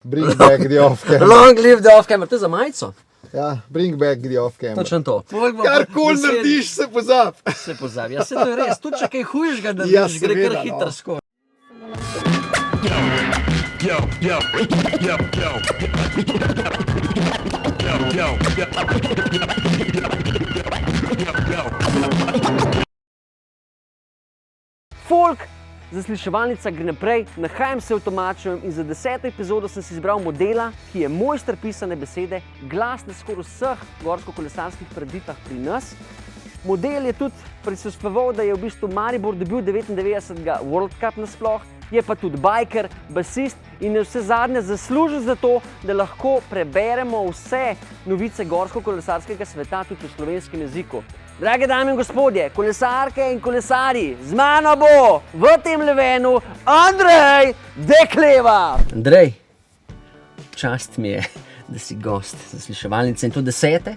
Bring back the off-camera. Long live the off-camera, to je za majico. Ja, bring back the off-camera. Točno to. Karkoli narediš, se pozab. Se pozabi, ja se to je res, tudi če kaj hujšega narediš, Ja, gre seveda, kar hitro no. skozi. Folk, zasliševalnica gre naprej, nahajam se v Tomačevem in za 10. epizodo sem si izbral modela, ki je mojster pisane besede, glas na skoraj vseh gorsko-kolesarskih prireditvah pri nas. Model je tudi prisostvoval, da je v bistvu Maribor dobil 99. World Cup nasploh, je pa tudi biker, basist in je vse zadnje zaslužen za to, da lahko preberemo vse novice gorsko-kolesarskega sveta tudi v slovenskem jeziku. Drage dame in gospodje, kolesarke in kolesarji, z mano bo v tem Levenu Andrej Dekleva. Andrej, čast mi je, da si gost zasliševalnice in to 10.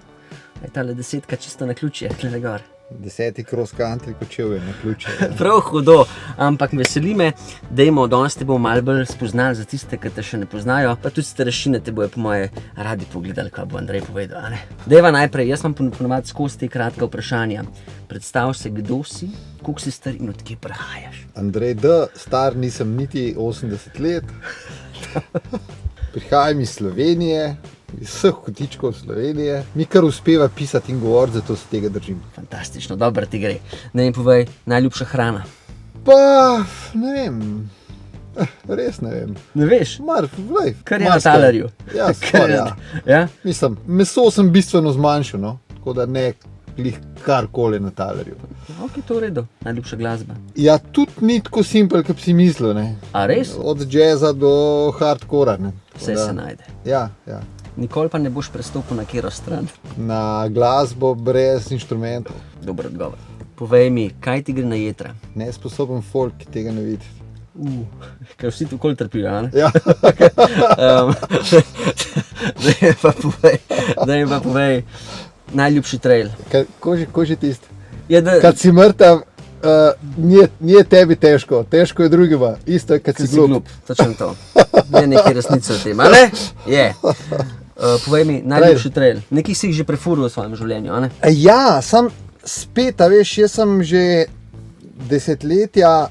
Je tale 10 čisto na ključje, tle gor. 10. cross country kočevje na ključe. Prav hudo, ampak veseli me, dajmo, danes te bomo malo bolj spoznali za tiste, ki te še ne poznajo, pa tudi starešine te bojo po moje radi pogledali, kaj bo Andrej povedal, a ne? Dajva najprej, jaz imam ponovadi skozi te kratka vprašanja. Predstav se, kdo si, koliko si star in od kje prihajaš. Andrej D., star nisem niti 80 let. Prihajam iz Slovenije, iz vseh kotičkov Slovenije. Mi kar uspeva pisati in govoriti, zato se tega držim. Fantastično, dobro ti gre. Ne mi povej, najljubša hrana. Pa, ne vem, res ne vem. Ne veš? Glej, Kar je na talerju. Ja, skoraj, ja. Ja? Mislim, meso sem bistveno zmanjšal, no? Tako da ne glih karkoli na talerju. Ok, to v redu. Najljubša glasba. Ja, tudi ni tako simpel, kot bi si mislil, ne. A res? Od jazza do hardcora, ne. Vse se najde. Ja, ja. Nikoli pa ne boš prestopil na katero stran. Na glasbo brez inštrumentov. Dober odgovor. Povej mi, kaj ti gre na jetra? Nesposoben folk, ki tega ne vidi. Ker vsi tukoli trpijo, a ne? Ja. Daj mi pa povej, najljubši trail. Ko že tisti? Je, da, Kad si mrtav, nije tebi težko, težko je drugima. Isto je, kad si glup. Točno to. Je nekaj resnice v tem, a ne? Je. Povej mi, najljubši trail. Nekaj si jih že prefuril v svojem življenju, a ne? Ja, sam spet, a veš, jaz sem že desetletja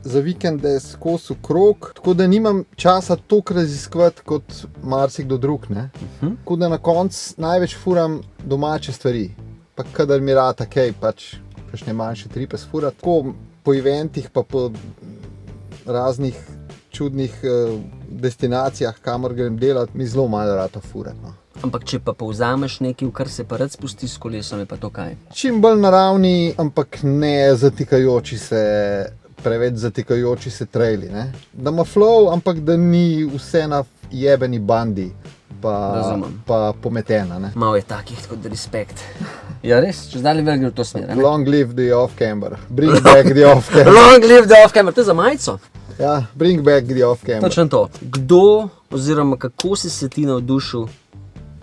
za vikende skozi krog, tako da nimam časa toliko raziskovati kot marsikdo drug, ne. Tako da na koncu največ furam domače stvari. Pa kadar mi rata kaj, pač kakšne manjše tripe sfurati. Tako po eventih pa po raznih čudnih destinacijah, kamor grem delat, mi zelo malo rata furati, no. Ampak če pa povzameš nekaj, v kar se pa rad spusti s kolesom, je pa to kaj? Čim bolj naravni, ampak ne zatikajoči se, preveč zatikajoči se traili, ne. Da ima flow, ampak da ni vse na jebeni bandi pa pometena, ne. Malo je takih, tako da respekt. Ja res, če zdaj gre v to smer, ne? Long live the off-camera. Bring back the off-camera. Long live the off-camera, to je za majico. Ja, bring back the off-camera. Točno to. Kdo oziroma kako si se ti navdušil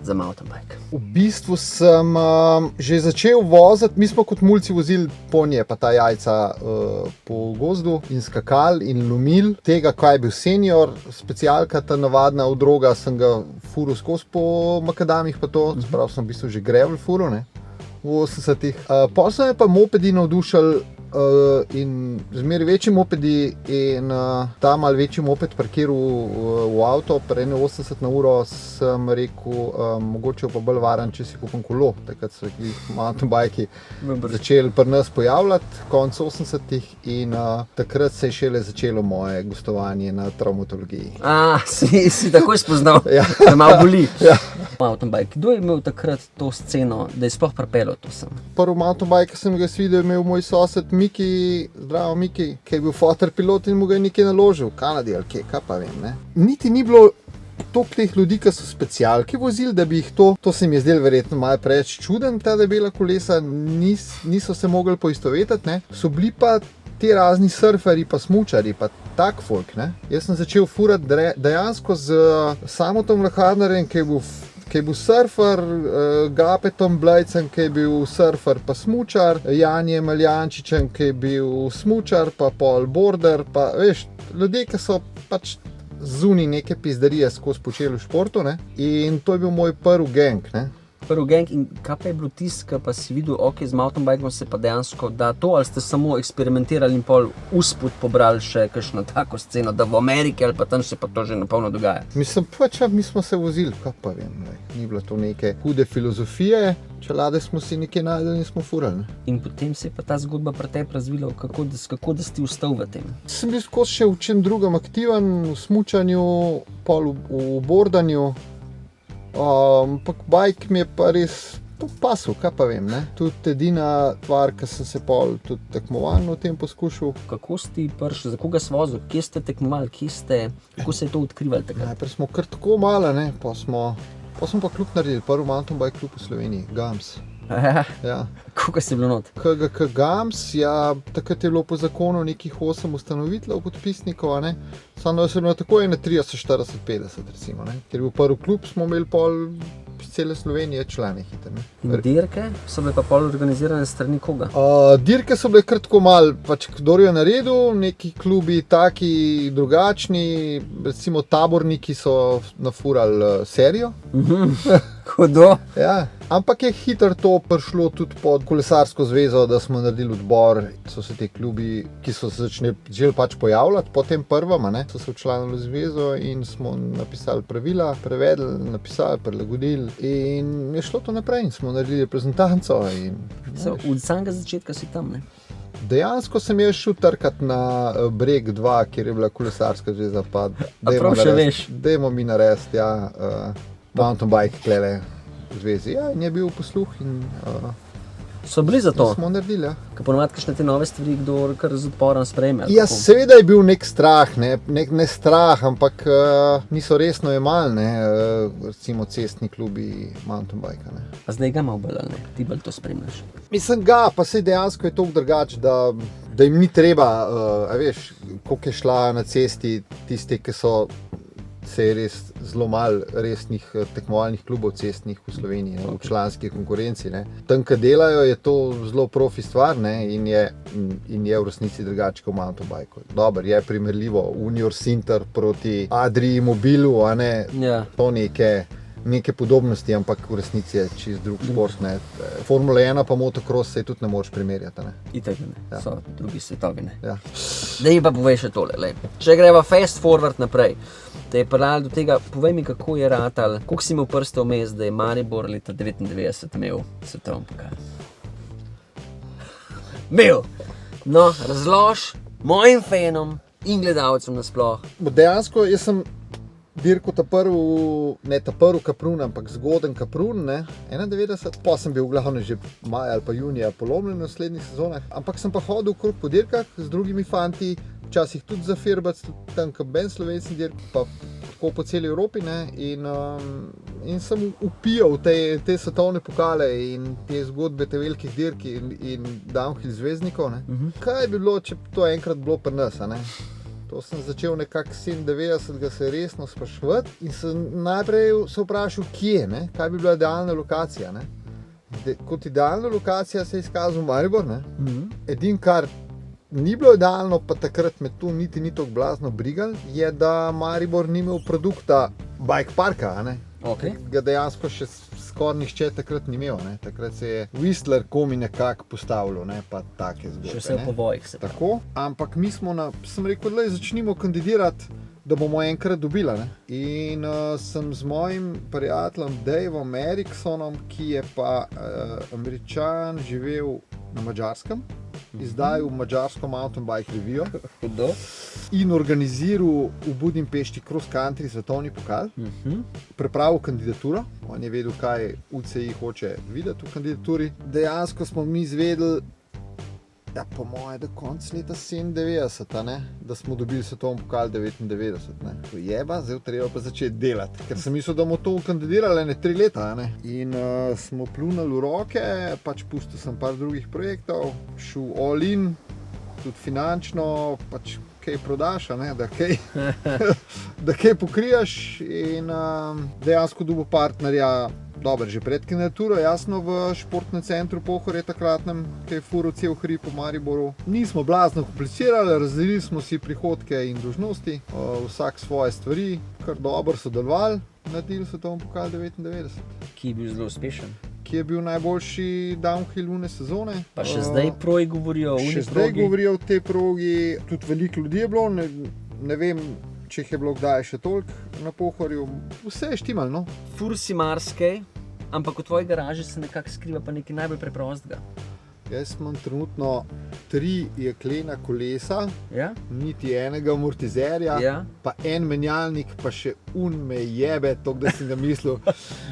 za mountain bike? V bistvu sem že začel voziti, mi smo kot mulci vozili ponje pa ta jajca po gozdu in skakali in lomili. Tega, kaj je bil senior, specialka, ta navadna odroga, sem ga furil skozi po makadamih pa to, sprav sem v bistvu že gravel furil, ne, v 80-ih. Pol so me pa mopedi navdušali in zmeraj večji mopedi in ta malo večji moped parkiral v avto, pri 81 na uro sem rekel, mogoče pa bolj varen, če si kupim kolo. Takrat so jih mountain bikei začeli pri nas pojavljati, konec 80-ih in takrat se je šele začelo moje gostovanje na travmatologiji. Si takoj spoznal, Ja. da malo boli. Ja. Mountain bike. Kdo je imel takrat to sceno, da je sploh pripeljal to sem? Prvi mountain bike, ki sem ga videl, je imel moj sosed Miki, zdravo Miki, ki je bil fotorpilot in mu ga je nekaj naložil, v Kanadi ali kje, kaj pa vem, ne. Niti ni bilo toliko teh ljudi, ki so specialke vozili, da bi jih to se mi je zdelo verjetno malo preveč čuden, ta debela kolesa, niso se mogli poistovetiti, ne. So bili pa ti razni surferji pa smučarji pa tak folk, ne. Jaz sem začel furati dejansko z Samotom Laharnerjem, ki je bil surfer, Gapetom Blejcem, ki je bil surfer pa smučar, Janijem Aljančičem, ki je bil smučar pa pol border, pa veš, ljudje, ki so pač zunaj neke pizdarije skozi počeli v športu, ne? In to je bil moj prvi gang, ne? Prvi gang, in kaj pa je bilo tisto, pa si videl, ok, z mountainbikom se pa dejansko da to, ali ste samo eksperimentirali in pol usput pobrali še kakšno tako sceno, da v Ameriki ali pa tam se pa to že napolno dogaja? Mislim, mi smo se vozili, kaj pa vem, ne? Ni bilo to neke hude filozofije, čelade smo si nekaj najdeli in smo furali. In potem se je pa ta zgodba pri tebi razvila, kako da si ustal v tem? Sem bil skozi še v čem drugem aktiven, v smučanju, pol v bordanju. Ampak bajk mi je pa res pasel, kaj pa vem, ne? Tudi edina tvar, ki sem se pol tudi tekmovalno v tem poskušal. Kako si prišli, za koga si vozil, kje ste tekmovali, kako se je to odkrivali takrat? Najprej smo kar tako mala, ne? Pa smo pa klub naredili, prvi mountain bike klub v Sloveniji, GAMS. Ja. Kako si bilo not? KGK GAMS, ja, takrat je bilo po zakonu nekih 8 ustanoviteljev podpisnikov, ne? Samo se je bilo tako 30, 40, 50 recimo, ne? Ker je bil prvi klub, smo imeli pol cele Slovenije člane hite, ne? In dirke so bile pa pol organizirane strani koga? Dirke so bile kar tako malo, pač kdor je naredil, neki klubi taki drugačni, recimo Taborniki so nafurali serijo. Hudo. Ja, ampak je hitro to prišlo tudi pod kolesarsko zvezo, da smo naredili odbor, so se ti klubi, ki so se začeli pač pojavljati po tem prvem, ne, so se včlanili v zvezo in smo napisali pravila, prevedli, napisali, prilagodili in je šlo to naprej in smo naredili reprezentanco. Od samega začetka si tam, ne? Dejansko sem jaz šel trkat na Breg 2, kjer je bila kolesarska zveza, pa dajmo mi narediti, ja, mountain bike klele v zvezi. Ja, in je bil posluh in so bili za to? Smo naredili, ja. Kaj ponovadi kakšne te nove stvari, kdo kar z odporom sprejme? Ja, seveda je bil nek strah, ne strah, ampak niso resno jemali, ne, recimo cestni klubi mountain bike, ne. A zdaj ga malo bolj, ne? Ti bolj to spremljaš? Mislim ga, pa sej dejansko je toliko drugače, da jim ni treba, a veš, koliko je šla na cesti tiste, ki se je res zelo malo resnih tekmovalnih klubov cestnih v Sloveniji, ne, v članski konkurenci, ne. Tam, ki delajo, je to zelo profi stvar, ne, in je v resnici drugače kot v mountain bikeu. Dobro, je primerljivo Unior Sinter proti Adrii Mobilu, a ne, ja. To neke podobnosti, ampak v resnici je čist drug šport, ne. Formula 1 pa motocross se tudi ne moreš primerjati, ne. Itak ne, ja. So drugi svetovi, ne. Ja. Daj pa povej še tole, lej. Če greva fast forward naprej, te je pripeljalo do tega, povej mi, kako je ratal, koliko si imel prste vmes, da je Maribor leta 99 imel svetovni pokal. Imel! No, razlož mojim fanom in gledalcem nasploh. Dejansko jaz sem dirko ne ta prvi Kaprun, ampak zgoden Kaprun, ne, 91, pa sem bil glavno že maja ali pa junija polomljen v naslednjih sezonah, ampak sem pa hodil okrog po dirkah z drugimi fanti, včasih tudi za Firbac, tudi tam kot Ben slovenski dirk, pa tako po celi Evropi, ne, in sem upijal te svetovne pokale in te zgodbe te velikih dirk in downhill zvezdnikov, ne. Kaj bi bilo, če to enkrat bilo pri nas, a ne? To sem začel nekako 97 se resno spraševati in sem najprej se vprašal, kje, ne? Kaj bi bila idealna lokacija, ne? Kot idealna lokacija se je izkazal Maribor, ne? Edin, kar ni bilo idealno, pa takrat me to niti ni tako blazno brigal, je, da Maribor ni imel produkta bike parka, a ne? Okay. Ga dejansko še skoraj nihče takrat ni imel, ne? Takrat se je Whistler komi nekako postavljal, ne? Pa take zgodbe, še vse po vojih se pravi. Tako, ampak mi smo sem rekel, da začnimo kandidirati, da bomo enkrat dobila, ne? In sem z mojim prijateljem Daveom Eriksonom, ki je pa Američan, živel na Madžarskem, izdajal madžarsko mountain bike revijo in organiziral v Budimpešti cross country svetovni pokal, pripravil kandidaturo, on je vedel, kaj UCI hoče videti v kandidaturi. Dejansko smo mi izvedeli, ja, po moje, da konc leta 97, ne, da smo dobili svetovni pokal 99, ne. To jeba, zdaj treba pa začeti delati, ker sem mislil, da bomo to kandidirali 3 leta, ne. In smo pljunali v roke, pač pustil sem par drugih projektov, šel all in, tudi finančno, pač kaj prodaš, ne, da kaj pokrijaš in dejansko dobil partnerja Dobro, že pred kandidaturo, jasno v športnem centru Pohorje takratnem, ki je furil cel hrib v Mariboru. Nismo blazno komplicirali, razdelili smo si prihodke in dolžnosti, vsak svoje stvari, kar dobro sodelovali, naredili svetovni pokal 99. Ki je bil zelo uspešen. Ki je bil najboljši downhill une sezone. Pa še zdaj proji govorijo o uni progi. Še zdaj govorijo o tej progi, tudi veliko ljudi je bilo, ne vem, če jih je bilo kdaj še toliko na Pohorju. Vse je štimal, no. Fur si marsikaj, ampak v tvoji garaži se nekako skriva pa nekaj najbolj preprostega. Jaz imam trenutno 3 jeklena kolesa, Ja? niti enega amortizerja, Ja? pa en menjalnik, pa še me jebe, to, da sem ga mislil.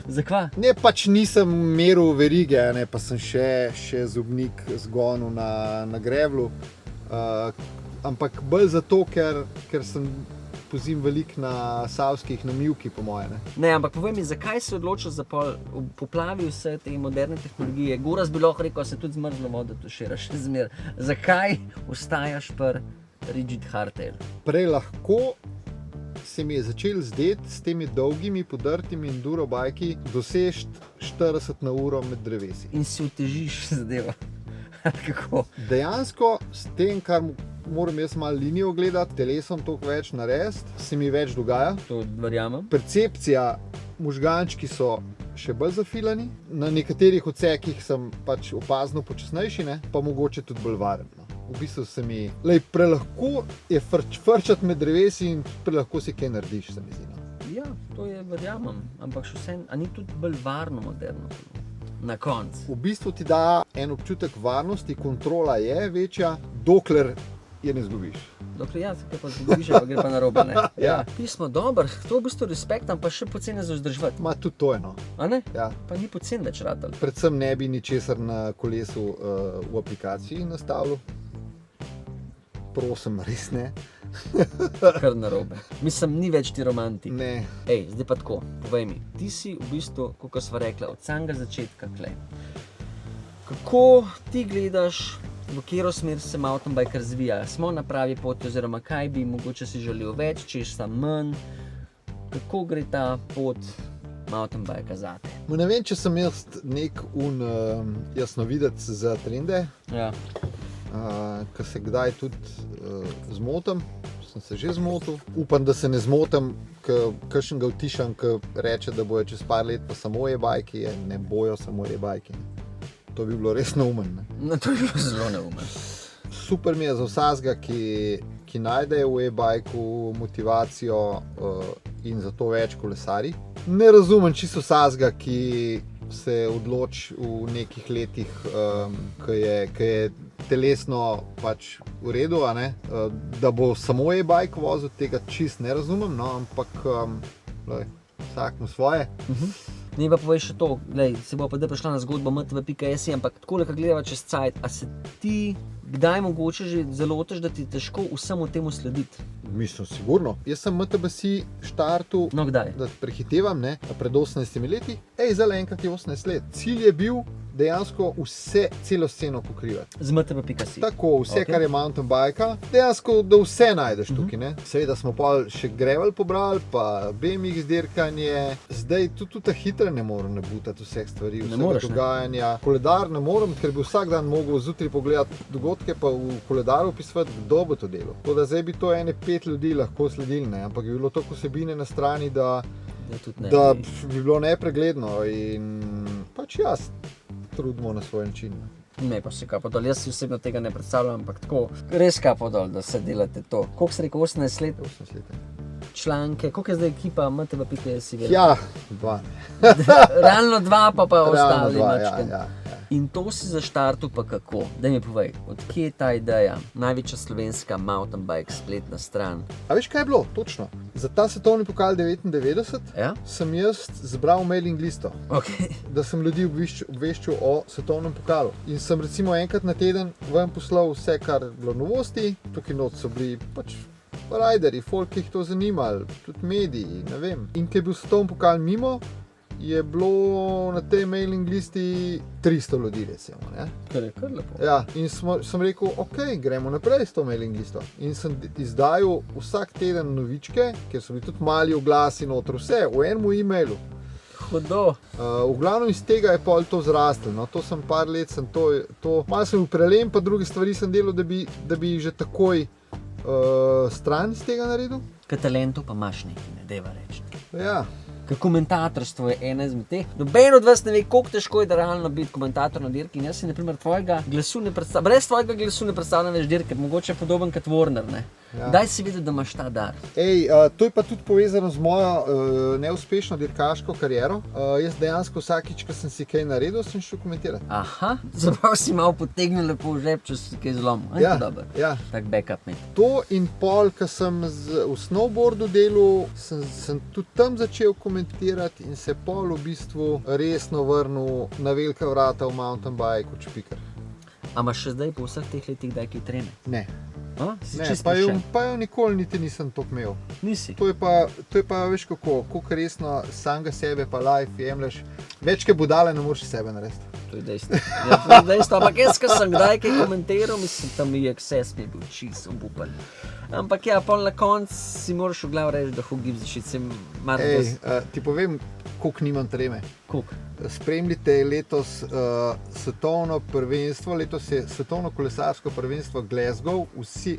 Zakva? Ne, pač nisem meril verige, ne, pa sem še zobnik zgonil na grevlu. Ampak bolj zato, ker sem pozim veliko na savskih namivki, po moje. Ne, ampak povej mi, zakaj si odločil za poplavi vse te moderne tehnologije? Goraz bi lahko rekel, se tudi zmrzlo vodo tuširaš še zmer. Zakaj ostajaš pri rigid hardtail? Prej lahko se mi je začel zdeti s temi dolgimi, podrtimi enduro bajki doseči 40 na uro med drevesi. In si utežiš zadevo. Kako? Dejansko s tem, kar moram jaz malo linijo gledati, telesom toliko več narediti, se mi več dogaja. To verjamem. Percepcija, možgančki so še bolj zafilani, na nekaterih odsekih sem pač opazno počasnejši, ne? Pa mogoče tudi bolj varen. No. V bistvu se mi prelahko je frčati med drevesi in prelahko si kaj narediš, se mi zdi. No. Ja, to je verjamem, ampak še vse, a ni tudi bolj varno moderno? Na koncu. V bistvu ti da en občutek varnosti, kontrola je večja, dokler je ne zgubiš. Dokler ja, kaj pa zgubiš, pa gre pa narobe, ne? Ja. Pismo, dober, to v bistvu respektam, pa še poceni za vzdrževati. Ma tudi to je, no. A ne? Ja. Pa ni poceni več ratal. Predvsem ne bi ničesar na kolesu v aplikaciji nastavil. Prosim, res ne. Kar narobe. Mislim, ni več ti romantik. Ne. Ej, zdaj pa tako, povej mi, ti si v bistvu, kako sva rekla, od samega začetka tle. Kako ti gledaš, v katero smer se mountainbike razvija? Smo na pravi poti, oziroma kaj bi mogoče si želel več, česa manj? Kako gre ta pot mountainbike zate? Ne vem, če sem jaz nek jasnovidec za trende, Ja. Ker se kdaj tudi zmotim, sem se že zmotil. Upam, da se ne zmotim, kakšnega utišam, ki reče, da bojo čez par let pa samo e-bajki, ne bojo samo e-bajki. To bi bilo res neumen. Ne? No, to je bilo zelo neumen. Super mi je za vsakega, ki najde v e-bajku motivacijo in zato več kolesari. Ne razumem čisto vsakega, ki se odloči v nekih letih, ki je telesno pač v redu, a ne? Da bo samo e-bike vozil, tega čist ne razumem, no, ampak vsak mu svoje. Ne pa povej še to, glej, se bo pa da prišla na zgodbo mtv.js, ampak takole, ko gledava čez cajt, a se ti kdaj mogoče že zalotiš, da ti je težko vsemu temu slediti? Mislim, sigurno. Jaz sem MTBC štartu, No, kdaj? da prehitevam, ne, pred 18 leti. Zdaj enkrat je 18 let. Cilj je bil dejansko celo sceno pokrivati. Z mtv.si. Tako, vse, Ok. kar je mountain bike, dejansko, da vse najdeš tukaj. Ne? Seveda smo pa še gravel pobrali, pa BMX dirkanje. Zdaj tudi ta hitra ne morem nabutati vseh stvari, Ne vsega moreš, ne? dogajanja. Koledar ne morem, ker bi vsak dan mogel zjutraj pogledati dogodke, pa v koledaru opisovati, kdo bo to delal. Tako da zdaj bi to 5 ljudi lahko sledili, ne? Ampak bi bilo toliko vsebine na strani, da bi bilo nepregledno in pač jaz trudimo na svoj način. Ne, pa še kapo dol. Jaz si osebno tega ne predstavljam, ampak tako, res kapo dol, da se delate to. Koliko si rekel, 18 let? 18 let. Članke, koliko je zdaj ekipa mtv.si? Ja, 2. Realno 2, pa Realno ostali 2, mačken. ja. In to si zaštartil pa kako? Daj mi povej, odkje je ta ideja? Največja slovenska mountain bike spletna stran. A veš, kaj je bilo? Točno. Za ta svetovni pokal 99 Ja? sem jaz zbral mailing listo, Okay. da sem ljudi obveščal o svetovnem pokalu. In sem recimo enkrat na teden ven poslal vse, kar je bilo novosti. Tukaj not so bili pač riderji, folk, ki jih to zanimali, tudi mediji, ne vem. In ko je bil svetovni pokal mimo, je bilo na tej mailing listi 300 ljudi, recimo. Ne? Kar je kar lepo. Ja, in sem rekel, ok, gremo naprej s to mailing listo. In sem izdajal vsak teden novičke, ker so bili tudi mali oglasi noter, vse v enem e-mailu. hudo. V glavnem iz tega je pol to zrastel. No, to sem par let, malo sem bil prelem, pa druge stvari sem delal, da bi že takoj stran iz tega naredil. K talentu pa imaš nekaj, ne deva reči. Ja. Ker komentatorstvo je ena izmed teh. Noben od vas ne ve, koliko težko je da realno biti komentator na dirki. In jaz si, na primer, brez tvojega glasu ne predstavljam več dirke, mogoče podoben kot Warner. Ne? Ja. Daj si videti, da imaš ta dar. To je pa tudi povezano z mojo neuspešno dirkaško kariero. Jaz dejansko vsakič, ko sem si kaj naredil, sem šel komentirati. Aha, zaprav si malo potegnil lepo v žep, če si kaj zlomil. Ja, ja. Tak backup med. To in pol, ko sem v snowboardu delal, sem tudi tam začel komentirati in se pol v bistvu resno vrnil na velika vrata v mountain bike v Špiker. A imaš še zdaj po vseh teh letih daj kaj treme? Ne. Ne, pa jo nikoli niti nisem to imel. Nisi? To je pa veš koliko resno samega sebe pa life jemlješ. Več kaj budale ne moreš sebe narediti. To je dejstvo. Ja, to je dejstvo. Ampak jaz, ko sem kdaj kaj komentiral, mislim, tam je access mi je bil čisto obupal. Ampak ja, pol na koncu si moraš v glavu reči, da hugib zašiti. Ti povem, koliko nimam treme. Koliko? Spremljite letos svetovno prvenstvo, letos je svetovno kolesarsko prvenstvo Glasgow,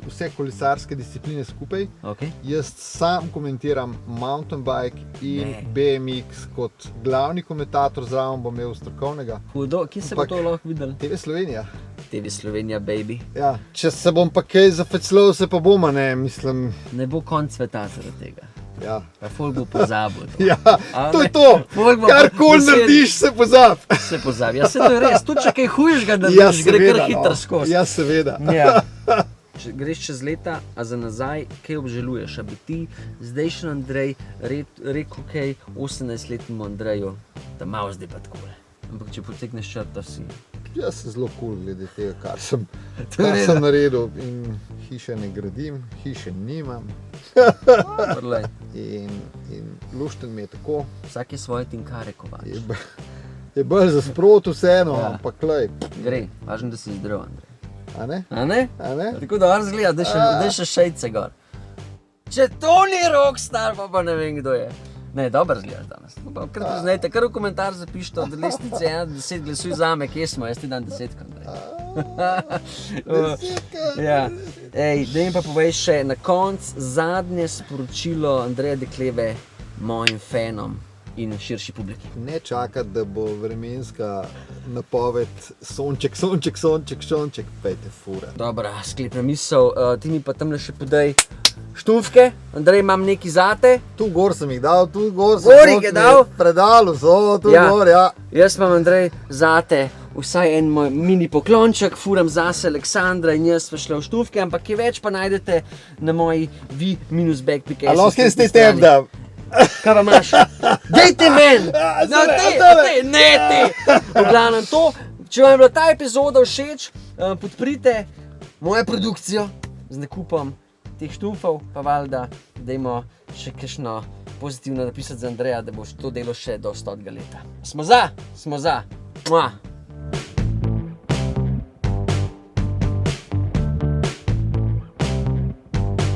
vse kolesarske discipline skupaj. Okay. Jaz sam komentiram mountain bike in BMX kot glavni komentator, zraven bom imel strokovnega. Hudo, kje se bo to lahko videl? TV Slovenija. TV Slovenija, baby. Ja, če se bom pa kaj zafeclal, se pa bomo, ne, mislim. Ne bo konc sveta zaradi tega. Ja. Pa folk bo pozabil to. Ja, to je to. Karkoli narediš, se pozabi. Se pozabi. Ja, se to je res. Tudi če kaj hujšega narediš, gre kar hitro skozi. Ja, seveda. Ja. Če greš čez leta, a za nazaj, kaj obžaluješ? A bi ti zdajšnji Andrej rekel kaj 18-letnemu Andreju, da malo zdaj pa takole. Ampak če potegneš črto, si... Jaz sem zelo cool glede tega, kar sem naredil. In hiše ne gradim, hiše nimam. In lušten mi je tako. Vsak je svoje tinkare kovač. Je bolj za sprot vseeno, ampak lej. Gre, važno, da si zdrav, Andrej. A ne? A ne? A ne? Tako da on zgleda, da je še šejce gor. Če to ni rockstar, pa ne vem, kdo je. Ne, dobro zgledaš danes. Kar priznajte, kar v komentar zapišite od lestnice 1 do 10, glasuj zame, kje smo, jaz ti dan 10, ja. Ej, da mi pa povej še na konc zadnje sporočilo Andreja Dekleve mojim fanom in širši publiki. Ne čakati, da bo vremenska napoved sonček, pejte fura. Dobra, sklepna misel, ti mi pa tamle še podaj štufke. Andrej, imam nekaj zate. Tu gor sem jih dal, Gor jih je dal? Predalu so, gor, ja. Jaz imam, Andrej, zate vsaj en moj mini poklonček, furam zase Aleksandra in jaz sva šla v štufke, ampak je več pa najdete na moji v-backpick. A lahko ste tem dal? Kaj pa imaš? Dejte men! Ne ti! V glavnem to, če vam je bila ta epizoda všeč, podprite mojo produkcijo z nakupom teh štufov, pa valjda dajmo še kakšno pozitivno napisati za Andreja, da boš to delo še do 100. leta. Smo za! Mua!